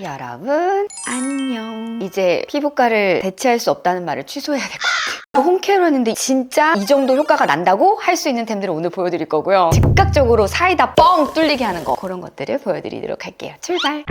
여러분 안녕. 이제 피부과를 대체할 수 없다는 말을 취소해야 될 것 같아요. 홈케어를 했는데 진짜 이 정도 효과가 난다고 할 수 있는 템들을 오늘 보여드릴 거고요. 즉각적으로 사이다 뻥 뚫리게 하는 거, 그런 것들을 보여드리도록 할게요. 출발!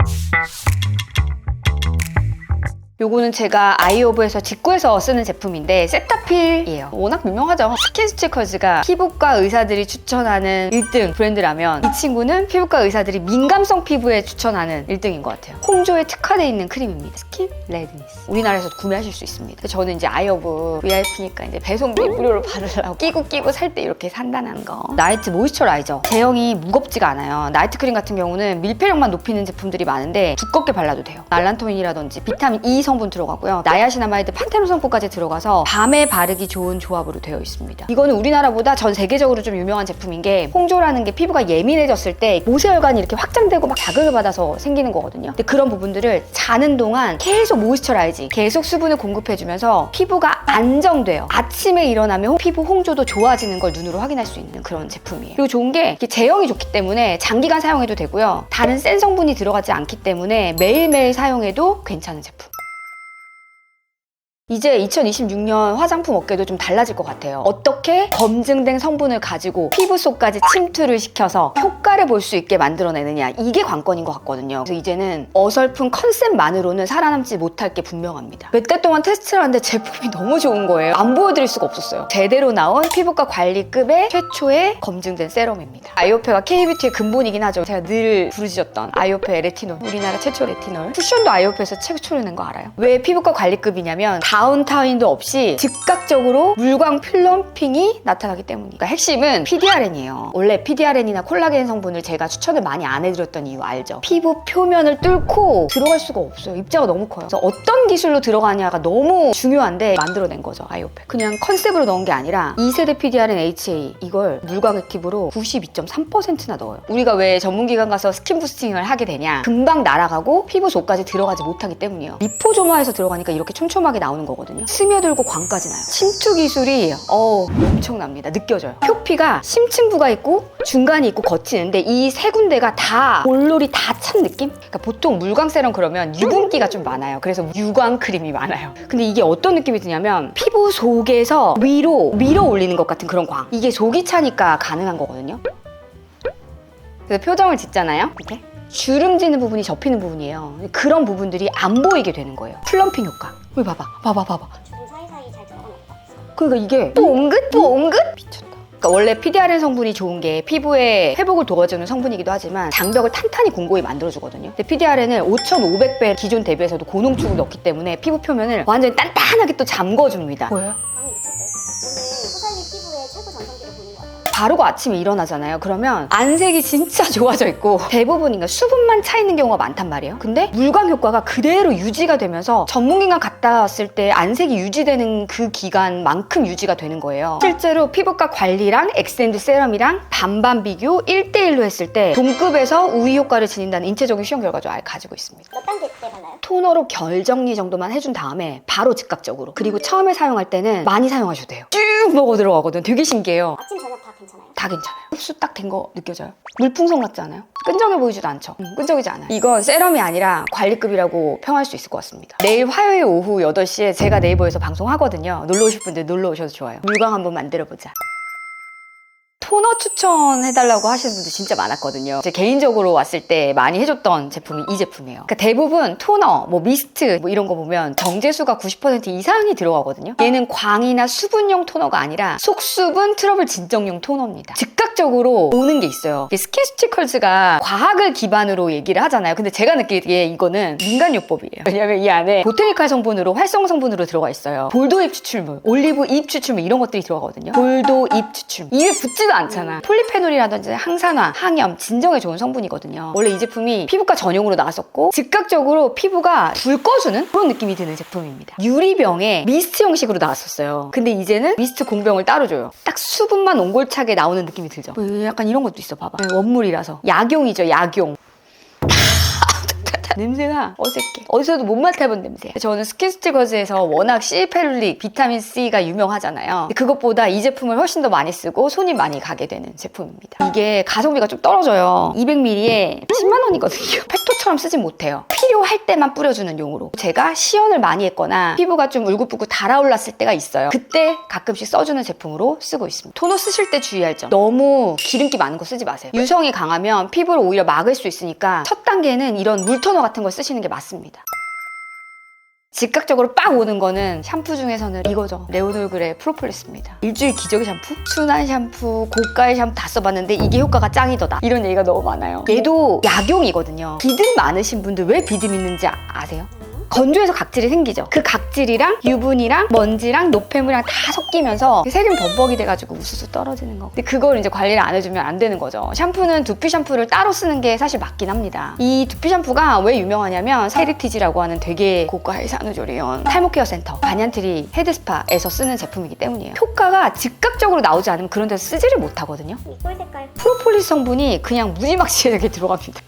요거는 제가 아이오브에서 직구해서 쓰는 제품인데 세타필이에요. 워낙 유명하죠. 스킨스티커즈가 피부과 의사들이 추천하는 1등 브랜드라면 이 친구는 피부과 의사들이 민감성 피부에 추천하는 1등인 것 같아요. 홍조에 특화되어 있는 크림입니다. 스킨 레드니스. 우리나라에서 저는 수 있습니다. 저는 이제 아이오브 VIP니까 이제 배송비 무료로 받으려고 끼고 살 때 이렇게 산다는 거. 나이트 모이스처라이저. 제형이 무겁지가 않아요. 나이트 크림 같은 경우는 밀폐력만 높이는 제품들이 많은데 두껍게 발라도 돼요. 알란토인이라든지 비타민 E 성분 들어가고요. 나야시나마이드, 판테놀 성분까지 들어가서 밤에 바르기 좋은 조합으로 되어 있습니다. 이거는 우리나라보다 전 세계적으로 좀 유명한 제품인 게, 홍조라는 게 피부가 예민해졌을 때 모세혈관이 이렇게 확장되고 막 자극을 받아서 생기는 거거든요. 근데 그런 부분들을 자는 동안 계속 모이스처라이징, 계속 수분을 공급해주면서 피부가 안정돼요. 아침에 일어나면 피부 홍조도 좋아지는 걸 눈으로 확인할 수 있는 그런 제품이에요. 그리고 좋은 게 이게 제형이 좋기 때문에 장기간 사용해도 되고요. 다른 센 성분이 들어가지 않기 때문에 매일매일 사용해도 괜찮은 제품. 이제 2026년 화장품 업계도 좀 달라질 것 같아요. 어떻게 검증된 성분을 가지고 피부 속까지 침투를 시켜서 효과를 볼 수 있게 만들어내느냐, 이게 관건인 것 같거든요. 그래서 이제는 어설픈 컨셉만으로는 살아남지 못할 게 분명합니다. 몇 달 동안 테스트를 하는데 제품이 너무 좋은 거예요. 안 보여드릴 수가 없었어요. 제대로 나온 피부과 관리급의 최초의 검증된 세럼입니다. 아이오페가 K뷰티의 근본이긴 하죠. 제가 늘 부르짖었던 아이오페 레티놀, 우리나라 최초 레티놀. 쿠션도 아이오페에서 최초로 낸 거 알아요? 왜 피부과 관리급이냐면 다운타임도 없이 즉각적으로 물광 플럼핑이 나타나기 때문이니까. 핵심은 PDRN이에요. 원래 PDRN이나 콜라겐 성분을 제가 추천을 많이 안 해드렸던 이유 알죠? 피부 표면을 뚫고 들어갈 수가 없어요. 입자가 너무 커요. 그래서 어떤 기술로 들어가냐가 너무 중요한데 만들어낸 거죠, 아이오페. 그냥 컨셉으로 넣은 게 아니라 2세대 PDRN HA, 이걸 물광 액티브로 92.3%나 넣어요. 우리가 왜 전문기관 가서 스킨 부스팅을 하게 되냐? 금방 날아가고 피부 속까지 들어가지 못하기 때문이에요. 리포조마에서 들어가니까 이렇게 촘촘하게 나오는 거거든요. 스며들고 광까지 나요. 침투 기술이 엄청납니다. 느껴져요. 표피가 심층부가 있고 중간이 있고 거치는데 이 세 군데가 다 볼놀이 다 찬 느낌? 그러니까 보통 물광 세럼 그러면 유분기가 좀 많아요. 그래서 유광 크림이 많아요. 근데 이게 어떤 느낌이 드냐면 피부 속에서 위로 밀어 올리는 것 같은 그런 광. 이게 속이 차니까 가능한 거거든요. 그래서 표정을 짓잖아요. 이렇게 주름지는 부분이 접히는 부분이에요. 그런 부분들이 안 보이게 되는 거예요. 플럼핑 효과. 여기 봐봐. 주름 사이사이 잘 들어가는 것 같아요. 그러니까 이게 뽕긋 미쳤다. 그러니까 원래 PDRN 성분이 좋은 게 피부에 회복을 도와주는 성분이기도 하지만 장벽을 탄탄히 공고히 만들어주거든요. 근데 PDRN을 5,500배 기존 대비해서도 고농축을 넣기 때문에 피부 표면을 완전히 단단하게 또 잠궈줍니다. 뭐예요? 당이 미쳤어요. 오늘 소살리 피부의 최고 전성기를 보는 것 같아요. 바르고 아침에 일어나잖아요. 그러면 안색이 진짜 좋아져 있고 대부분인가 수분만 차 있는 경우가 많단 말이에요. 근데 물광 효과가 그대로 유지가 되면서 전문기관 갔다 왔을 때 안색이 유지되는 그 기간만큼 유지가 되는 거예요. 실제로 피부과 관리랑 엑센드 세럼이랑 반반 비교 1대1로 했을 때 동급에서 우위 효과를 지닌다는 인체적인 시험 결과도 가지고 있습니다. 몇 단계 때 발라요? 토너로 결 정리 정도만 해준 다음에 바로 즉각적으로. 그리고 처음에 사용할 때는 많이 사용하셔도 돼요. 쭉 먹어 들어가거든요. 되게 신기해요. 아침 저녁 다 괜찮아요? 다 괜찮아요. 흡수 딱 된 거 느껴져요. 물풍선 같지 않아요? 끈적여 보이지도 않죠? 끈적이지 않아요. 이건 세럼이 아니라 관리급이라고 평할 수 있을 것 같습니다. 내일 화요일 오후 8시에 제가 네이버에서 방송하거든요. 놀러 오실 분들 놀러 오셔도 좋아요. 물광 한번 만들어보자. 토너 추천해달라고 하시는 분들 진짜 많았거든요. 제 개인적으로 왔을 때 많이 해줬던 제품이 이 제품이에요. 그러니까 대부분 토너, 미스트 이런 거 보면 정제수가 90% 이상이 들어가거든요. 얘는 광이나 수분용 토너가 아니라 속수분 트러블 진정용 토너입니다. 즉각적으로 오는 게 있어요. 스킨스티컬즈가 과학을 기반으로 얘기를 하잖아요. 근데 제가 느끼기에 이거는 민간요법이에요. 왜냐면 이 안에 보테니칼 성분으로 활성 성분으로 들어가 있어요. 볼도 잎 추출물, 올리브 잎 추출물 이런 것들이 들어가거든요. 볼도 잎 추출물. 입에 붙지도 않잖아. 폴리페놀이라든지 항산화, 항염, 진정에 좋은 성분이거든요. 원래 이 제품이 피부과 전용으로 나왔었고 즉각적으로 피부가 불 꺼주는 그런 느낌이 드는 제품입니다. 유리병에 미스트 형식으로 나왔었어요. 근데 이제는 미스트 공병을 따로 줘요. 딱 수분만 옹골차게 나오는 느낌이 들죠. 약간 이런 것도 있어. 봐봐. 원물이라서. 약용이죠, 약용. 냄새가 어색해. 어디서도 못 맡아본 냄새야. 저는 스킨스티커즈에서 워낙 C-페룰릭 비타민 C가 유명하잖아요. 그것보다 이 제품을 훨씬 더 많이 쓰고 손이 많이 가게 되는 제품입니다. 이게 가성비가 좀 떨어져요. 200ml에 10만 원이거든요. 팩토처럼 쓰진 못해요. 필요할 때만 뿌려주는 용으로. 제가 시연을 많이 했거나 피부가 좀 울긋불긋 달아올랐을 때가 있어요. 그때 가끔씩 써주는 제품으로 쓰고 있습니다. 토너 쓰실 때 주의할 점. 너무 기름기 많은 거 쓰지 마세요. 유성이 강하면 피부를 오히려 막을 수 있으니까 첫 단계는 이런 물토너 같은 걸 쓰시는 게 맞습니다. 즉각적으로 빡 오는 거는 샴푸 중에서는 이거죠. 레오놀그레 프로폴리스입니다. 일주일 기적의 샴푸? 순한 샴푸, 고가의 샴푸 다 써봤는데 이게 효과가 짱이더다. 이런 얘기가 너무 많아요. 얘도 약용이거든요. 비듬 많으신 분들 왜 비듬 있는지 아세요? 건조해서 각질이 생기죠. 그 각질이랑 유분이랑 먼지랑 노폐물이랑 다 섞이면서 세균 범벅이 돼가지고 우수수 떨어지는 거. 근데 그걸 이제 관리를 안 해주면 안 되는 거죠. 샴푸는 두피 샴푸를 따로 쓰는 게 사실 맞긴 합니다. 이 두피 샴푸가 왜 유명하냐면 헤리티지라고 하는 되게 고가의 산후조리원 탈모 케어 센터 반얀트리 헤드스파에서 쓰는 제품이기 때문이에요. 효과가 즉각적으로 나오지 않으면 그런 데서 쓰지를 못하거든요. 이 꿀 색깔. 프로폴리스 성분이 그냥 무지막지하게 들어갑니다.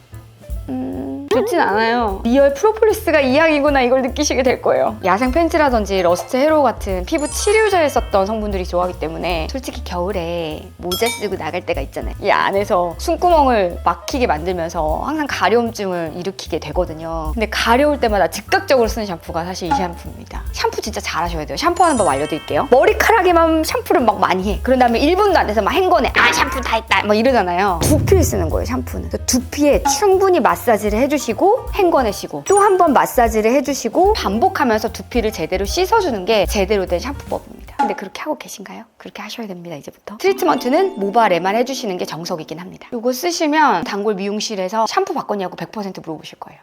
좋진 않아요. 리얼 프로폴리스가 이야기구나 이걸 느끼시게 될 거예요. 야생 팬츠라든지 러스트 헤로 같은 피부 치료제에 썼던 성분들이 좋아하기 때문에 솔직히 겨울에 모자 쓰고 나갈 때가 있잖아요. 이 안에서 숨구멍을 막히게 만들면서 항상 가려움증을 일으키게 되거든요. 근데 가려울 때마다 즉각적으로 쓰는 샴푸가 사실 이 샴푸입니다. 샴푸 진짜 잘하셔야 돼요. 샴푸하는 법 알려드릴게요. 머리카락에만 샴푸를 막 많이 해. 그런 다음에 1분도 안 돼서 막 헹궈내. 아 샴푸 다 했다 막 이러잖아요. 두피에 쓰는 거예요 샴푸는. 그래서 두피에 충분히 마사지를 해주시고 헹궈내시고 또 한 번 마사지를 해주시고 반복하면서 두피를 제대로 씻어주는 게 제대로 된 샴푸법입니다. 근데 그렇게 하고 계신가요? 그렇게 하셔야 됩니다 이제부터. 트리트먼트는 모발에만 해주시는 게 정석이긴 합니다. 이거 쓰시면 단골 미용실에서 샴푸 바꿨냐고 100% 물어보실 거예요.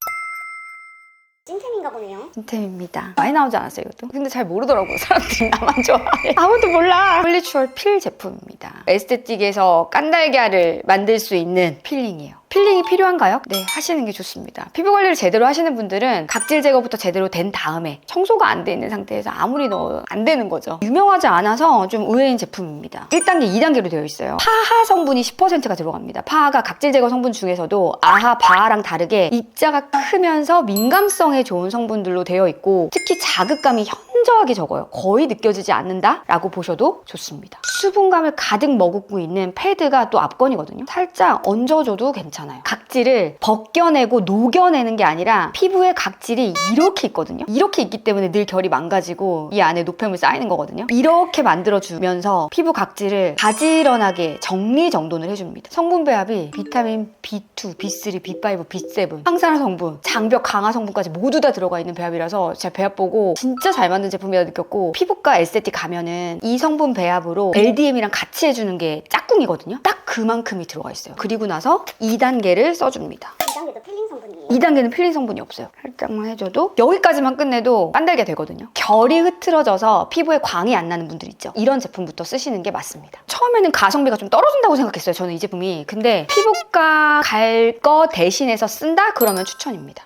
찐템인가 보네요. 찐템입니다. 많이 나오지 않았어요 이것도? 근데 잘 모르더라고요 사람들이. 나만 좋아해. 아무도 몰라. 폴리추얼 필 제품입니다. 에스테틱에서 깐달걀을 만들 수 있는 필링이에요. 필링이 필요한가요? 네, 하시는 게 좋습니다. 피부 관리를 제대로 하시는 분들은 각질 제거부터 제대로 된 다음에 청소가 안 돼 있는 상태에서 아무리 넣어도 안 되는 거죠. 유명하지 않아서 좀 의외인 제품입니다. 1단계, 2단계로 되어 있어요. 파하 성분이 10%가 들어갑니다. 파하가 각질 제거 성분 중에서도 아하, 바하랑 다르게 입자가 크면서 민감성에 좋은 성분들로 되어 있고 특히 자극감이 현저하게 적어요. 거의 느껴지지 않는다라고 보셔도 좋습니다. 수분감을 가득 머금고 있는 패드가 또 압권이거든요. 살짝 얹어줘도 괜찮아요. 각질을 벗겨내고 녹여내는 게 아니라 피부에 각질이 이렇게 있거든요. 이렇게 있기 때문에 늘 결이 망가지고 이 안에 노폐물 쌓이는 거거든요. 이렇게 만들어주면서 피부 각질을 가지런하게 정리정돈을 해줍니다. 성분 배합이 비타민 B2, B3, B5, B7, 항산화 성분, 장벽 강화 성분까지 모두 다 들어가 있는 배합이라서 제가 배합 보고 진짜 잘 만든 제품이라 느꼈고 피부과 에스테틱 가면은 이 성분 배합으로 LDM이랑 같이 해주는 게 짝꿍이거든요. 딱 그만큼이 들어가 있어요. 그리고 나서 2단계를 써줍니다. 2단계도 필링 성분이에요. 2단계는 필링 성분이 없어요. 살짝만 해줘도 여기까지만 끝내도 깐달게 되거든요. 결이 흐트러져서 피부에 광이 안 나는 분들 있죠. 이런 제품부터 쓰시는 게 맞습니다. 처음에는 가성비가 좀 떨어진다고 생각했어요. 저는 이 제품이. 근데 피부과 갈 거 대신해서 쓴다? 그러면 추천입니다.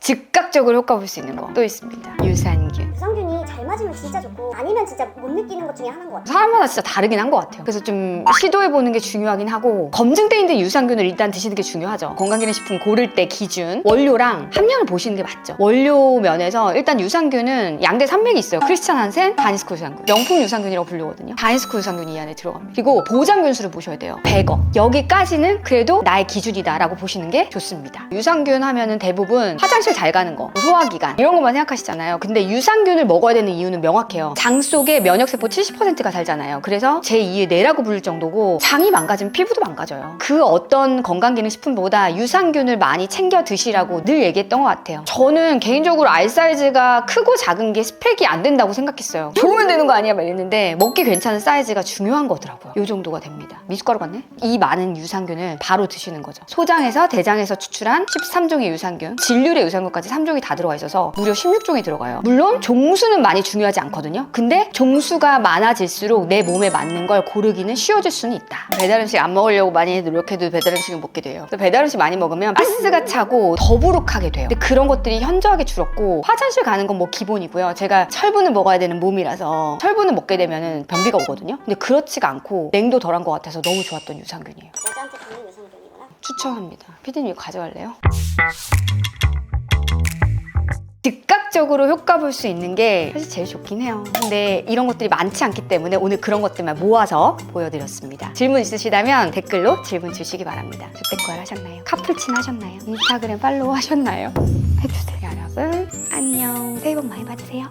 즉각적으로 효과 볼 수 있는 거 또 있습니다. 유산균. 유산균이 잘 맞으면 진짜 좋고 아니면 진짜 못 느끼는 것 중에 하나인 것 같아요. 사람마다 진짜 다르긴 한 것 같아요. 그래서 좀 시도해보는 게 중요하긴 하고 검증돼 유산균을 일단 드시는 게 중요하죠. 건강기능식품 고를 때 기준 원료랑 함량을 보시는 게 맞죠. 원료 면에서 일단 유산균은 양대 산맥이 있어요. 크리스찬 한센, 다니스코 유산균. 명품 유산균이라고 불리거든요. 다니스코 유산균이 이 안에 들어갑니다. 그리고 보장균수를 보셔야 돼요. 100억. 여기까지는 그래도 나의 기준이다라고 보시는 게 좋습니다. 유산균 하면은 대부분 화장실 잘 가는 거, 소화기관 이런 것만 생각하시잖아요. 근데 유산균을 먹어야 되는 이유는 명확해요. 장 속에 면역세포 70%가 살잖아요. 그래서 제2의 뇌라고 부를 정도고 장이 망가지면 피부도 망가져요. 그 어떤 건강기능식품보다 유산균을 많이 챙겨 드시라고 늘 얘기했던 것 같아요. 저는 개인적으로 알 사이즈가 크고 작은 게 스펙이 안 된다고 생각했어요. 좋으면 되는 거 아니야 막 이랬는데 먹기 괜찮은 사이즈가 중요한 거더라고요. 이 정도가 됩니다. 미숫가루 같네? 이 많은 유산균을 바로 드시는 거죠. 소장에서 대장에서 추출한 13종의 유산균, 진률의 유산균까지 3종이 다 들어가 있어서 무려 16종이 들어가요. 물론 종수는 많이 중요하지 않거든요. 근데 종수가 많아질수록 내 몸에 맞는 걸 고르기는 쉬워질 수는 있다. 배달 음식 안 먹으려고 많이 노력해도 배달 음식을 먹게 돼요. 그래서 배달 음식 많이 먹으면 가스가 차고 더부룩하게 돼요. 근데 그런 것들이 현저하게 줄었고 화장실 가는 건 뭐 기본이고요. 제가 철분을 먹어야 되는 몸이라서 철분을 먹게 되면 변비가 오거든요. 근데 그렇지가 않고 냉도 덜한 것 같아서 너무 좋았던 유산균이에요. 여자한테 받는 유산균이구나. 추천합니다. 피디님 이거 가져갈래요? 즉각적으로 효과 볼 수 있는 게 사실 제일 좋긴 해요. 근데 이런 것들이 많지 않기 때문에 오늘 그런 것들만 모아서 보여드렸습니다. 질문 있으시다면 댓글로 질문 주시기 바랍니다. 주택거래 하셨나요? 카풀친 하셨나요? 인스타그램 팔로우 하셨나요? 해주세요. 여러분 안녕. 새해 복 많이 받으세요.